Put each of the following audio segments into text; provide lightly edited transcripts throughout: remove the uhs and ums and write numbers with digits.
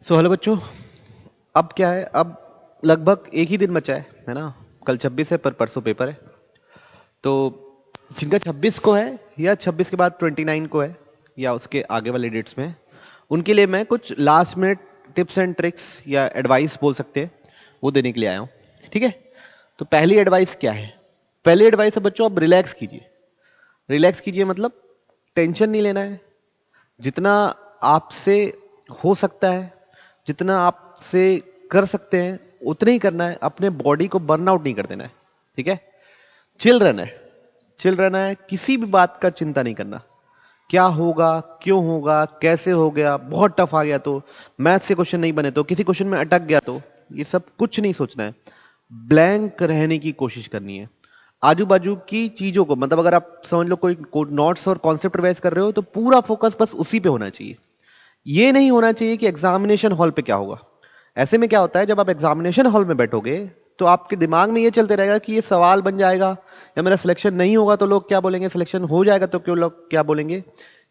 Hello बच्चों। अब क्या है, अब लगभग एक ही दिन बचा है ना। कल 26 है पर परसों पेपर है। तो जिनका 26 को है या 26 के बाद 29 को है या उसके आगे वाले डेट्स में है, उनके लिए मैं कुछ last minute tips and tricks या एडवाइस बोल सकते हैं, वो देने के लिए आया हूँ। ठीक है। तो पहली एडवाइस क्या है? पहली एडवाइस है बच्चों, आप रिलैक्स कीजिए। रिलैक्स कीजिए मतलब टेंशन नहीं लेना है। जितना आपसे हो सकता है, जितना आपसे कर सकते हैं उतना ही करना है। अपने बॉडी को बर्नआउट नहीं कर देना है। ठीक है। चिल रहना है। चिल रहना है, किसी भी बात का चिंता नहीं करना। क्या होगा, क्यों होगा, कैसे हो गया, बहुत टफ आ गया तो, मैथ से क्वेश्चन नहीं बने तो, किसी क्वेश्चन में अटक गया तो, ये सब कुछ नहीं सोचना है। ब्लैंक रहने की कोशिश करनी है। आजू बाजू की चीजों को, मतलब अगर आप समझ लो कोई नोट्स और कॉन्सेप्ट रिवाइज कर रहे हो तो पूरा फोकस बस उसी पे होना चाहिए। ये नहीं होना चाहिए कि एग्जामिनेशन हॉल पे क्या होगा। ऐसे में क्या होता है, जब आप एग्जामिनेशन हॉल में बैठोगे तो आपके दिमाग में ये चलते रहेगा कि ये सवाल बन जाएगा या मेरा सिलेक्शन नहीं होगा तो लोग क्या बोलेंगे, सिलेक्शन हो जाएगा तो क्यों लोग क्या बोलेंगे।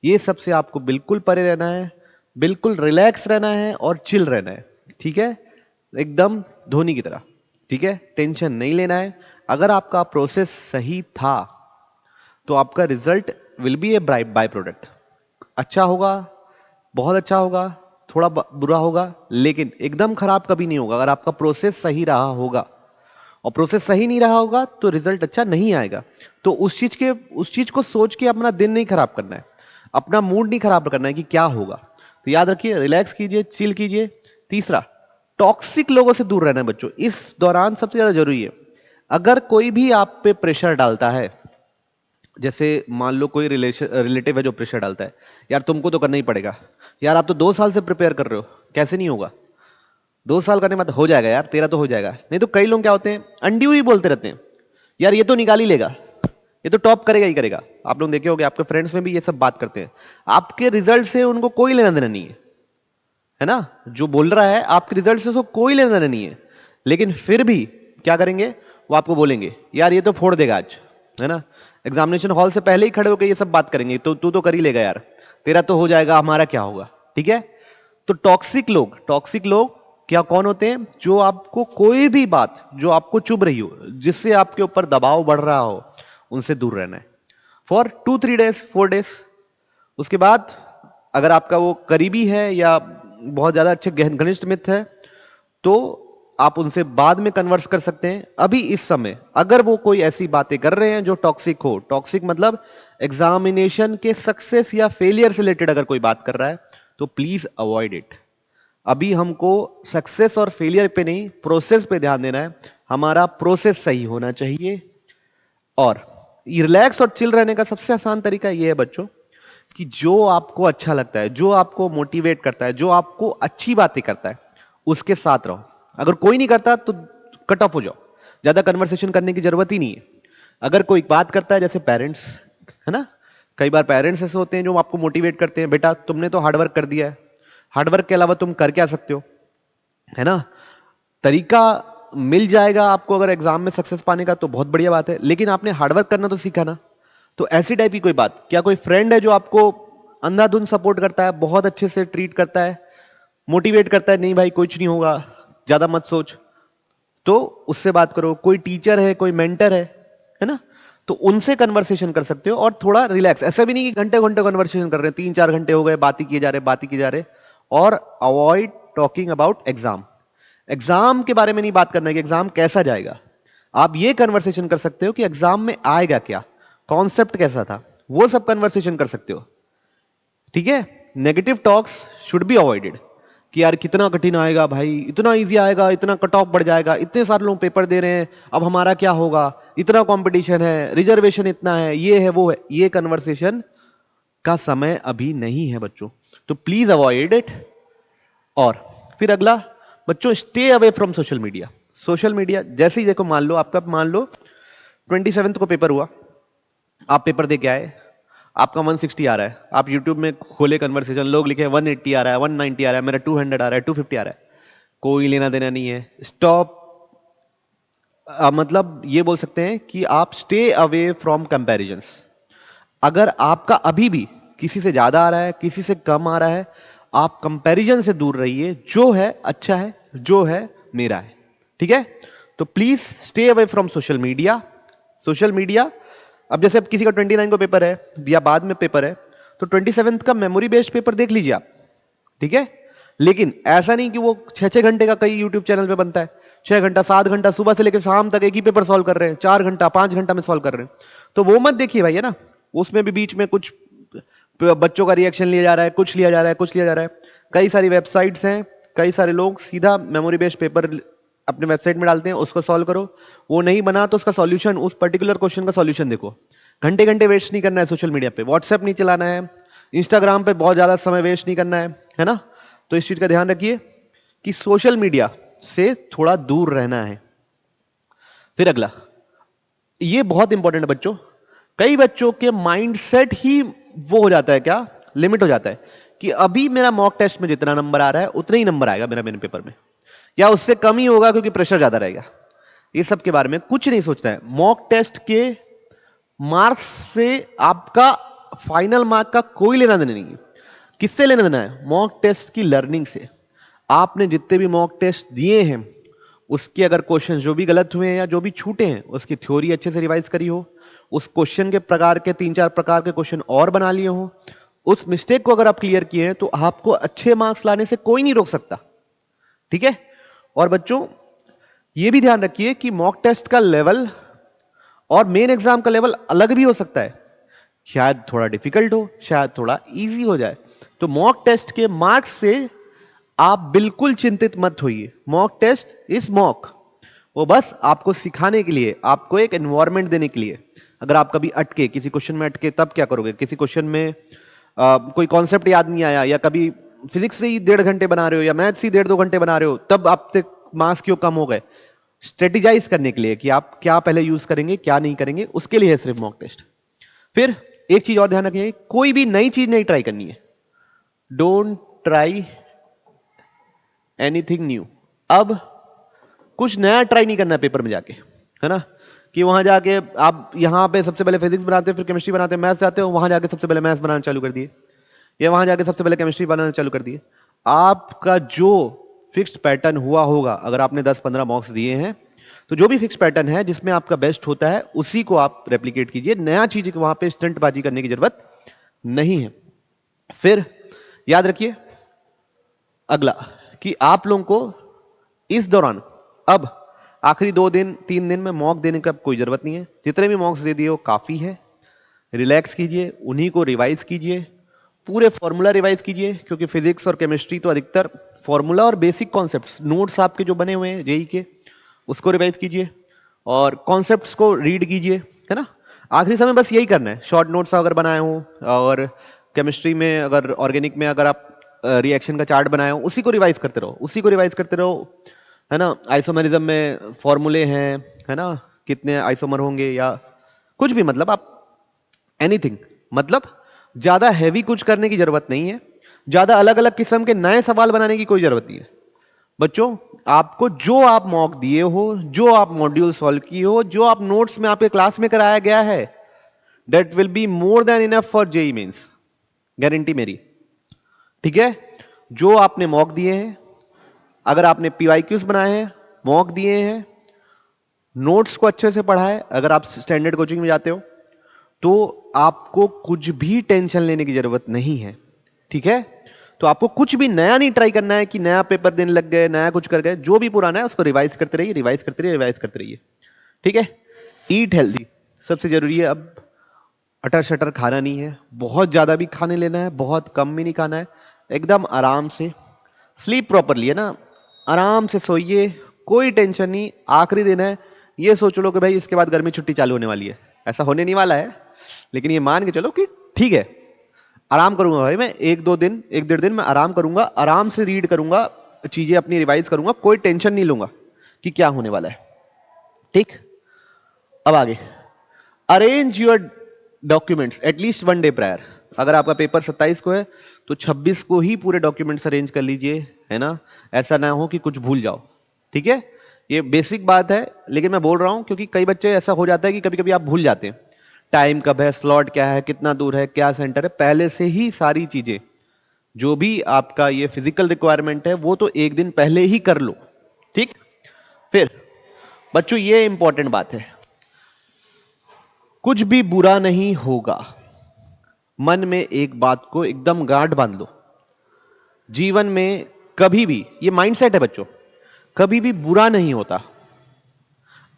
ये सबसे आपको बिल्कुल परे रहना है। बिल्कुल रिलैक्स रहना है और चिल रहना है। ठीक है। एकदम धोनी की तरह। ठीक है। टेंशन नहीं लेना है। अगर आपका प्रोसेस सही था तो आपका result will be A by product. अच्छा होगा, बहुत अच्छा होगा, थोड़ा बुरा होगा, लेकिन एकदम खराब कभी नहीं होगा अगर आपका प्रोसेस सही रहा होगा। और प्रोसेस सही नहीं रहा होगा तो रिजल्ट अच्छा नहीं आएगा। तो उस चीज को सोच के अपना दिन नहीं खराब करना है, अपना मूड नहीं खराब करना है कि क्या होगा। तो याद रखिए, रिलैक्स कीजिए, चिल कीजिए। तीसरा, टॉक्सिक लोगों से दूर रहना है बच्चों, इस दौरान सबसे ज्यादा जरूरी है। अगर कोई भी आप पे प्रेशर डालता है, जैसे मान लो कोई रिलेटिव है जो प्रेशर डालता है, यार तुमको तो करना ही पड़ेगा, यार आप तो 2 साल से प्रिपेयर कर रहे हो, कैसे नहीं होगा, 2 साल करने में तो हो जाएगा यार, तेरा तो हो जाएगा। नहीं तो कई लोग क्या होते हैं, अंडी हुई बोलते रहते हैं, यार ये तो निकाल ही लेगा, ये तो टॉप करेगा ही करेगा। आप लोग देखे होंगे आपके फ्रेंड्स में भी ये सब बात करते हैं। आपके रिजल्ट से उनको कोई लेना देना नहीं है ना। जो बोल रहा है आपके रिजल्ट से उसको कोई लेना देना नहीं है, लेकिन फिर भी क्या करेंगे, वो आपको बोलेंगे यार ये तो फोड़ देगा आज, है ना। एग्जामिनेशन हॉल से पहले ही खड़े होकर ये सब बात करेंगे, तो तू तो कर ही लेगा यार, तेरा तो हो जाएगा, हमारा क्या होगा। ठीक है। तो टॉक्सिक लोग क्या कौन होते हैं, जो आपको कोई भी बात जो आपको चुभ रही हो, जिससे आपके ऊपर दबाव बढ़ रहा हो, उनसे दूर रहना है फॉर 2-3 डेज 4 डेज। उसके बाद अगर आपका वो करीबी है या बहुत ज्यादा अच्छे घनिष्ठ मित्र है तो आप उनसे बाद में कन्वर्स कर सकते हैं। अभी इस समय अगर वो कोई ऐसी बातें कर रहे हैं जो टॉक्सिक हो, टॉक्सिक मतलब एग्जामिनेशन के सक्सेस या फेलियर से रिलेटेड अगर कोई बात कर रहा है, तो प्लीज अवॉइड इट। अभी हमको सक्सेस और फेलियर पे नहीं, प्रोसेस पे ध्यान देना है। हमारा प्रोसेस सही होना चाहिए। और रिलैक्स और चिल रहने का सबसे आसान तरीका यह है बच्चों, कि जो आपको अच्छा लगता है, जो आपको मोटिवेट करता है, जो आपको अच्छी बातें करता है, उसके साथ रहो। अगर कोई नहीं करता तो कट ऑफ हो जाओ। ज्यादा कन्वर्सेशन करने की जरूरत ही नहीं है। अगर कोई बात करता है, जैसे पेरेंट्स, है ना, कई बार पेरेंट्स ऐसे होते हैं जो आपको मोटिवेट करते हैं, बेटा तुमने तो हार्डवर्क कर दिया है, हार्डवर्क के अलावा तुम कर क्या सकते हो, है ना। तरीका मिल जाएगा आपको अगर एग्जाम में सक्सेस पाने का, तो बहुत बढ़िया बात है, लेकिन आपने हार्डवर्क करना तो सीखा ना। तो ऐसी टाइप की कोई बात, क्या कोई फ्रेंड है जो आपको अंधाधुंध सपोर्ट करता है, बहुत अच्छे से ट्रीट करता है, मोटिवेट करता है, नहीं भाई कुछ नहीं होगा, ज्यादा मत सोच, तो उससे बात करो। कोई टीचर है, कोई मेंटर है ना, तो उनसे कन्वर्सेशन कर सकते हो। और थोड़ा रिलैक्स, ऐसा भी नहीं कि घंटे घंटे कन्वर्सेशन कर रहे हैं, 3-4 घंटे हो गए बात ही किए जा रहे, बात ही किए जा रहे। और avoid talking about exam. Exam के बारे में नहीं बात करना है कि एग्जाम कैसा जाएगा। आप ये कन्वर्सेशन कर सकते हो कि एग्जाम में आएगा क्या, कॉन्सेप्ट कैसा था, वो सब कन्वर्सेशन कर सकते हो। ठीक है। Negative talks should be avoided, कि यार कितना कठिन आएगा भाई, इतना इजी आएगा, इतना कट ऑफ बढ़ जाएगा, इतने सारे लोग पेपर दे रहे हैं, अब हमारा क्या होगा, इतना कंपटीशन है, रिजर्वेशन इतना है, ये है वो है। ये कन्वर्सेशन का समय अभी नहीं है बच्चों, तो प्लीज अवॉइड इट। और फिर अगला बच्चों, stay away from social media. Social media जैसे ही देखो, मान लो आपका, मान लो 27 को पेपर हुआ, आप पेपर दे के आए, आपका 160 आ रहा है, आप यूट्यूब में खोले कन्वर्सेशन, लोग लिखे 180 आ रहा है, 190 आ रहा है, मेरा 200 आ रहा है, 250 आ रहा है, कोई लेना देना नहीं है। स्टॉप। मतलब ये बोल सकते हैं कि आप स्टे अवे फ्रॉम कंपैरिजंस। अगर आपका अभी भी किसी से ज्यादा आ रहा है, किसी से कम आ रहा है, आप कंपैरिजन से दूर रहिए, जो है अच्छा है, जो है मेरा है, ठीक है। तो please stay away from social media. Social media, अब जैसे अब किसी का 29 को पेपर है या बाद में पेपर है, तो 27 का मेमोरी बेस्ड पेपर देख लीजिए आप, ठीक है। लेकिन ऐसा नहीं कि वो 6-6 घंटे का कई यूट्यूब चैनल पे बनता है, 6 घंटा 7 घंटा सुबह से लेकर शाम तक एक ही पेपर सॉल्व कर रहे हैं, 4 घंटा 5 घंटा में सॉल्व कर रहे हैं, तो वो मत देखिए भाई, है ना। उसमें भी बीच में कुछ बच्चों का रिएक्शन लिया जा रहा है, कुछ लिया जा रहा है, कुछ लिया जा रहा है। कई सारी वेबसाइट्स हैं, कई सारे लोग सीधा मेमोरी बेस्ड पेपर अपने वेबसाइट में डालते हैं, उसको सॉल्व करो। वो नहीं बना तो उसका सॉल्यूशन, उस पर्टिकुलर क्वेश्चन का सॉल्यूशन देखो। घंटे घंटे वेस्ट नहीं करना है सोशल मीडिया पे, व्हाट्सएप नहीं चलाना है, इंस्टाग्राम पे बहुत ज्यादा समय वेस्ट नहीं करना है ना। तो इस चीज का ध्यान रखिए कि सोशल मीडिया से थोड़ा दूर रहना है। फिर अगला, ये बहुत इंपॉर्टेंट है बच्चों, कई बच्चों के माइंडसेट ही वो हो जाता है, क्या लिमिट हो जाता है कि अभी मेरा मॉक टेस्ट में जितना नंबर आ रहा है उतना ही नंबर आएगा मेरा मेन पेपर में, या उससे कम ही होगा क्योंकि प्रेशर ज्यादा रहेगा। ये सब के बारे में कुछ नहीं सोचना है। मॉक टेस्ट के मार्क्स से आपका फाइनल मार्क का कोई लेना देना नहीं है। किससे लेना देना है? मॉक टेस्ट की लर्निंग से। आपने जितने भी मॉक टेस्ट दिए हैं उसके अगर क्वेश्चन जो भी गलत हुए हैं या जो भी छूटे हैं उसकी थ्योरी अच्छे से रिवाइज करी हो, उस क्वेश्चन के प्रकार के 3-4 प्रकार के क्वेश्चन और बना लिए हो, उस मिस्टेक को अगर आप क्लियर किए हैं तो आपको अच्छे मार्क्स लाने से कोई नहीं रोक सकता, ठीक है। और बच्चों ये भी ध्यान रखिए कि मॉक टेस्ट का लेवल और मेन एग्जाम का लेवल अलग भी हो सकता है, शायद थोड़ा डिफिकल्ट हो, शायद थोड़ा इजी हो जाए। तो मॉक टेस्ट के मार्क्स से आप बिल्कुल चिंतित मत होइए। मॉक टेस्ट इज मॉक, वो बस आपको सिखाने के लिए, आपको एक एनवायरनमेंट देने के लिए। अगर आप कभी अटके, किसी क्वेश्चन में अटके, तब क्या करोगे? किसी क्वेश्चन में कोई कॉन्सेप्ट याद नहीं आया, या कभी फिजिक्स से ही 1.5 घंटे बना रहे हो या मैथ से ही 1.5-2 घंटे बना रहे हो, तब आपसे मार्क्स क्यों कम हो गए? स्ट्रेटेजाइज करने के लिए कि आप क्या पहले यूज करेंगे, क्या नहीं करेंगे, उसके लिए है सिर्फ मॉक टेस्ट। फिर एक चीज और ध्यान रखिए, कोई भी नई चीज नहीं ट्राई करनी है। Don't try anything new. अब कुछ नया ट्राई नहीं करना है पेपर में जाके, है ना, कि वहां जाके आप यहां पे सबसे पहले फिजिक्स बनाते हो, फिर केमिस्ट्री बनाते हो, मैथ्स जाते हो, वहां जाके सबसे पहले मैथ्स बनाना चालू कर दिए, या वहां जाके सबसे पहले केमिस्ट्री बनाना चालू कर दिए। आपका जो फिक्स्ड पैटर्न हुआ होगा, अगर आपने 10-15 मॉक्स दिए हैं तो जो भी फिक्स पैटर्न है जिसमें आपका बेस्ट होता है उसी को आप रेप्लिकेट कीजिए। नया चीज वहां पे स्टंटबाजी करने की जरूरत नहीं है। फिर याद रखिए अगला कि आप लोगों को इस दौरान अब आखिरी 2-3 दिन में मॉक देने का कोई जरूरत नहीं है। जितने भी मॉक्स दे दिए हो काफी है। रिलैक्स कीजिए, उन्हीं को रिवाइज कीजिए, पूरे फॉर्मूला रिवाइज कीजिए, क्योंकि फिजिक्स और केमिस्ट्री तो अधिकतर फॉर्मूला और बेसिक कॉन्सेप्ट्स, नोट्स आपके जो बने हुए हैं जेई के, उसको रिवाइज कीजिए और कॉन्सेप्ट्स को रीड कीजिए, है ना। आखिरी समय बस यही करना है। शॉर्ट नोट्स अगर बनाए हो, और केमिस्ट्री में अगर ऑर्गेनिक में अगर आप रिएक्शन का चार्ट बनाए हो, उसी को रिवाइज करते रहो, उसी को रिवाइज करते रहो, है ना। आइसोमरिज्म में फॉर्मूले हैं, है ना, कितने आइसोमर होंगे या कुछ भी, मतलब आप एनीथिंग, मतलब ज्यादा हैवी कुछ करने की जरूरत नहीं है। ज्यादा अलग अलग किस्म के नए सवाल बनाने की कोई जरूरत नहीं है। बच्चों आपको जो आप मॉक दिए हो, जो आप मॉड्यूल सॉल्व किए हो, जो आप नोट्स में आपके क्लास में कराया गया है, that will be more than enough for JEE mains, guarantee मेरी, ठीक है। जो आपने मॉक दिए हैं, अगर आपने पीवाईक्यूज बनाए हैं, मॉक दिए हैं, नोट्स को अच्छे से पढ़ा है, अगर आप स्टैंडर्ड कोचिंग में जाते हो, तो आपको कुछ भी टेंशन लेने की जरूरत नहीं है, ठीक है। तो आपको कुछ भी नया नहीं ट्राई करना है कि नया पेपर देने लग गए, नया कुछ कर गए। जो भी पुराना है उसको रिवाइज करते रहिए, रिवाइज करते रहिए, रिवाइज करते रहिए, ठीक है। ईट हेल्दी सबसे जरूरी है। अब अटर शटर खाना नहीं है, बहुत ज्यादा भी खाने लेना है, बहुत कम भी नहीं खाना है, एकदम आराम से। स्लीप प्रॉपरली, है ना, आराम से सोइए, कोई टेंशन नहीं। आखिरी दिन है, ये सोच लो कि भाई इसके बाद गर्मी छुट्टी चालू होने वाली है। ऐसा होने नहीं वाला है, लेकिन ये मान के चलो कि ठीक है, आराम करूंगा भाई मैं 1-2 दिन, 1-1.5 दिन में आराम करूंगा, आराम से रीड करूंगा, चीजें अपनी रिवाइज करूंगा, कोई टेंशन नहीं लूंगा कि क्या होने वाला है, ठीक। अब आगे, arrange your documents at least 1 day prior. अगर आपका पेपर 27 को है तो 26 को ही पूरे डॉक्यूमेंट्स अरेंज कर लीजिए, है ना। ऐसा ना हो कि कुछ भूल जाओ, ठीक है। ये बेसिक बात है, लेकिन मैं बोल रहा हूं क्योंकि कई बच्चे ऐसा हो जाता है कि कभी कभी आप भूल जाते हैं। टाइम कब है, स्लॉट क्या है, कितना दूर है, क्या सेंटर है, पहले से ही सारी चीजें जो भी आपका ये फिजिकल रिक्वायरमेंट है वो तो एक दिन पहले ही कर लो, ठीक। फिर बच्चों ये इंपॉर्टेंट बात है, कुछ भी बुरा नहीं होगा। मन में एक बात को एकदम गांठ बांध लो, जीवन में कभी भी, ये माइंडसेट है बच्चों, कभी भी बुरा नहीं होता।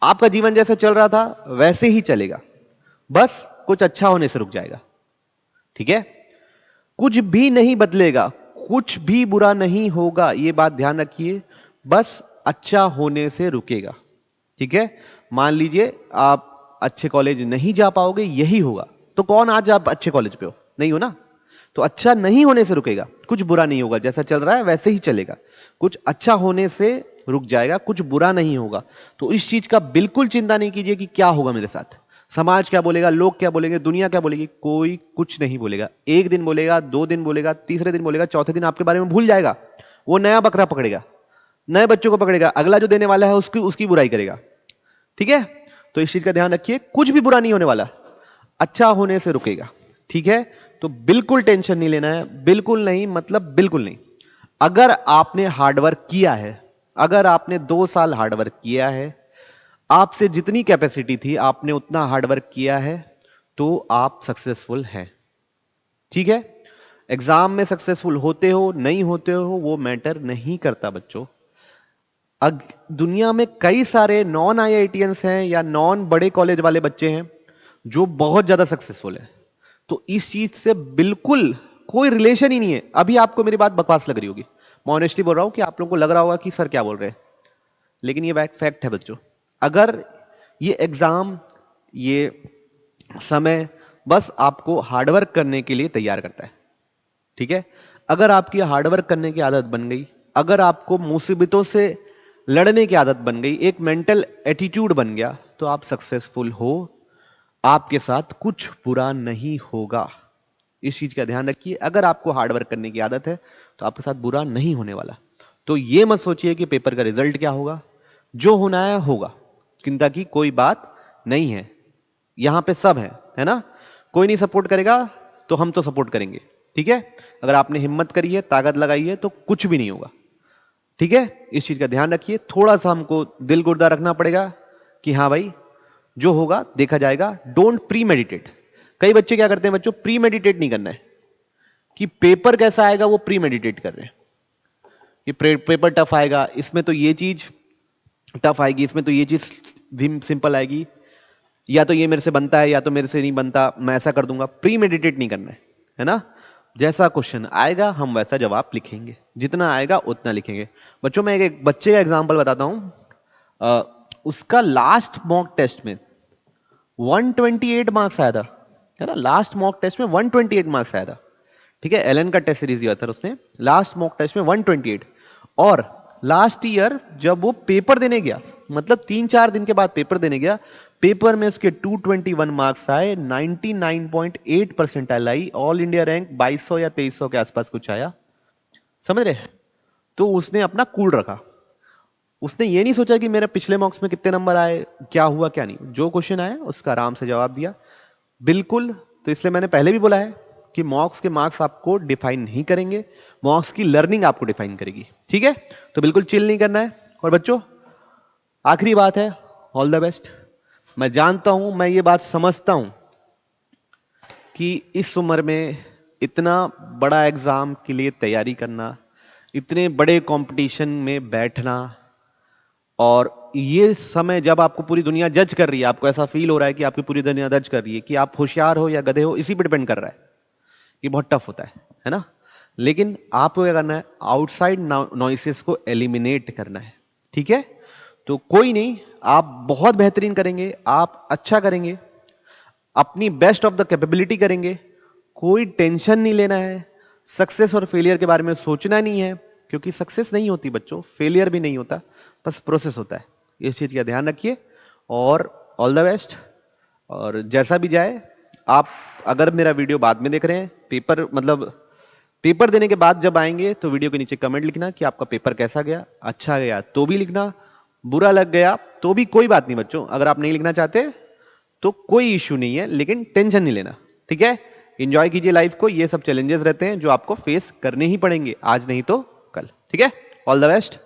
आपका जीवन जैसे चल रहा था वैसे ही चलेगा, बस कुछ अच्छा होने से रुक जाएगा, ठीक है। कुछ भी नहीं बदलेगा, कुछ भी बुरा नहीं होगा, ये बात ध्यान रखिए, बस अच्छा होने से रुकेगा, ठीक है। मान लीजिए आप अच्छे कॉलेज नहीं जा पाओगे, यही होगा, तो कौन आज आप अच्छे कॉलेज पे हो? नहीं हो ना। तो अच्छा नहीं होने से रुकेगा, कुछ बुरा नहीं होगा, जैसा चल रहा है वैसे ही चलेगा, कुछ अच्छा होने से रुक जाएगा, कुछ बुरा नहीं होगा। तो इस चीज का बिल्कुल चिंता नहीं कीजिए कि क्या होगा मेरे साथ, समाज क्या बोलेगा, लोग क्या बोलेंगे, दुनिया क्या बोलेगी, कोई कुछ नहीं बोलेगा। एक दिन बोलेगा, 2 दिन बोलेगा, तीसरे दिन बोलेगा, चौथे दिन आपके बारे में भूल जाएगा, वो नया बकरा पकड़ेगा, नए बच्चों को पकड़ेगा, अगला जो देने वाला है उसकी उसकी बुराई करेगा, ठीक है। तो इस चीज का ध्यान रखिए, कुछ भी बुरा नहीं होने वाला, अच्छा होने से रुकेगा, ठीक है। तो बिल्कुल टेंशन नहीं लेना है, बिल्कुल नहीं, मतलब बिल्कुल नहीं। अगर आपने हार्डवर्क किया है, अगर आपने 2 साल हार्डवर्क किया है, आपसे जितनी कैपेसिटी थी आपने उतना हार्डवर्क किया है, तो आप सक्सेसफुल हैं, ठीक है। एग्जाम में सक्सेसफुल होते हो नहीं होते हो वो मैटर नहीं करता बच्चों। दुनिया में कई सारे नॉन आईआईटियंस हैं या नॉन बड़े कॉलेज वाले बच्चे हैं जो बहुत ज्यादा सक्सेसफुल है। तो इस चीज से बिल्कुल कोई रिलेशन ही नहीं है। अभी आपको मेरी बात बकवास लग रही होगी, मैं ऑनेस्टली बोल रहा हूं कि आप लोगों को लग रहा होगा कि सर क्या बोल रहे हैं, लेकिन ये फैक्ट है बच्चों। अगर ये एग्जाम, ये समय बस आपको हार्डवर्क करने के लिए तैयार करता है, ठीक है। अगर आपकी हार्डवर्क करने की आदत बन गई, अगर आपको मुसीबतों से लड़ने की आदत बन गई, एक मेंटल एटीट्यूड बन गया, तो आप सक्सेसफुल हो, आपके साथ कुछ बुरा नहीं होगा। इस चीज का ध्यान रखिए, अगर आपको हार्डवर्क करने की आदत है तो आपके साथ बुरा नहीं होने वाला। तो ये मत सोचिए कि पेपर का रिजल्ट क्या होगा, जो होना है होगा, चिंता की कोई बात नहीं है। यहां पे सब है ना। कोई नहीं सपोर्ट करेगा तो हम तो सपोर्ट करेंगे, ठीक है। अगर आपने हिम्मत करी है, ताकत लगाई है, तो कुछ भी नहीं होगा, ठीक है। इस चीज का ध्यान रखिए, थोड़ा सा हमको दिल गुर्दा रखना पड़ेगा कि हाँ भाई जो होगा देखा जाएगा। Don't pre meditate. कई बच्चे क्या करते हैं बच्चों, प्री मेडिटेट नहीं करना है कि पेपर कैसा आएगा वो प्री मेडिटेट कर रहे हैं कि पेपर टफ आएगा, इसमें तो ये चीज टफ आएगी, इसमें तो ये चीज सिंपल आएगी, या तो ये मेरे से बनता है या तो मेरे से नहीं बनता, मैं ऐसा कर दूंगा। प्री मेडिटेट नहीं करना है ना। जैसा क्वेश्चन आएगा हम वैसा जवाब लिखेंगे, जितना आएगा उतना लिखेंगे। बच्चों मैं एक बच्चे का एग्जांपल बताता हूं। उसका लास्ट मॉक टेस्ट में 128 मार्क्स आया था, है ना। लास्ट मॉक टेस्ट में 128 मार्क्स आया था, ठीक है। एलन का टेस्ट सीरीज दिया था उसने, लास्ट मॉक टेस्ट में 128। और लास्ट ईयर जब वो पेपर देने गया, मतलब 3-4 दिन के बाद पेपर देने गया, पेपर में उसके 221 मार्क्स आए, 99.8 परसेंटाइल आई, ऑल इंडिया रैंक 2200 या 2300 के आसपास कुछ आया, समझ रहे। तो उसने अपना कूल रखा, उसने ये नहीं सोचा कि मेरे पिछले मॉक्स में कितने नंबर आए, क्या हुआ क्या नहीं, जो क्वेश्चन आया उसका आराम से जवाब दिया, बिल्कुल। तो इसलिए मैंने पहले भी बोला है कि मॉक्स के मार्क्स आपको डिफाइन नहीं करेंगे, मॉक्स की लर्निंग आपको डिफाइन करेगी, ठीक है। तो बिल्कुल चिल नहीं करना है। और बच्चों आखिरी बात है, ऑल द बेस्ट। मैं जानता हूं, मैं ये बात समझता हूं कि इस उम्र में इतना बड़ा एग्जाम के लिए तैयारी करना, इतने बड़े कंपटीशन में बैठना, और ये समय जब आपको पूरी दुनिया जज कर रही है, आपको ऐसा फील हो रहा है कि आपकी पूरी दुनिया जज कर रही है कि आप होशियार हो या गधे हो, इसी पे डिपेंड कर रहा है। ये बहुत टफ होता है ना। लेकिन आपको क्या करना है, आउटसाइड नॉइसेस को एलिमिनेट करना है, ठीक है। तो कोई नहीं, आप बहुत बेहतरीन करेंगे, आप अच्छा करेंगे, अपनी बेस्ट ऑफ द कैपेबिलिटी करेंगे, कोई टेंशन नहीं लेना है, सक्सेस और फेलियर के बारे में सोचना नहीं है, क्योंकि सक्सेस नहीं होती बच्चों, फेलियर भी नहीं होता, बस प्रोसेस होता है। इस चीज का ध्यान रखिए और ऑल द बेस्ट। और जैसा भी जाए, आप अगर मेरा वीडियो बाद में देख रहे हैं, पेपर मतलब पेपर देने के बाद जब आएंगे, तो वीडियो के नीचे कमेंट लिखना कि आपका पेपर कैसा गया, अच्छा गया तो भी लिखना, बुरा लग गया तो भी कोई बात नहीं बच्चों। अगर आप नहीं लिखना चाहते तो कोई इश्यू नहीं है, लेकिन टेंशन नहीं लेना, ठीक है। एंजॉय कीजिए लाइफ को, ये सब चैलेंजेस रहते हैं जो आपको फेस करने ही पड़ेंगे, आज नहीं तो कल। ठीक है, ऑल द बेस्ट।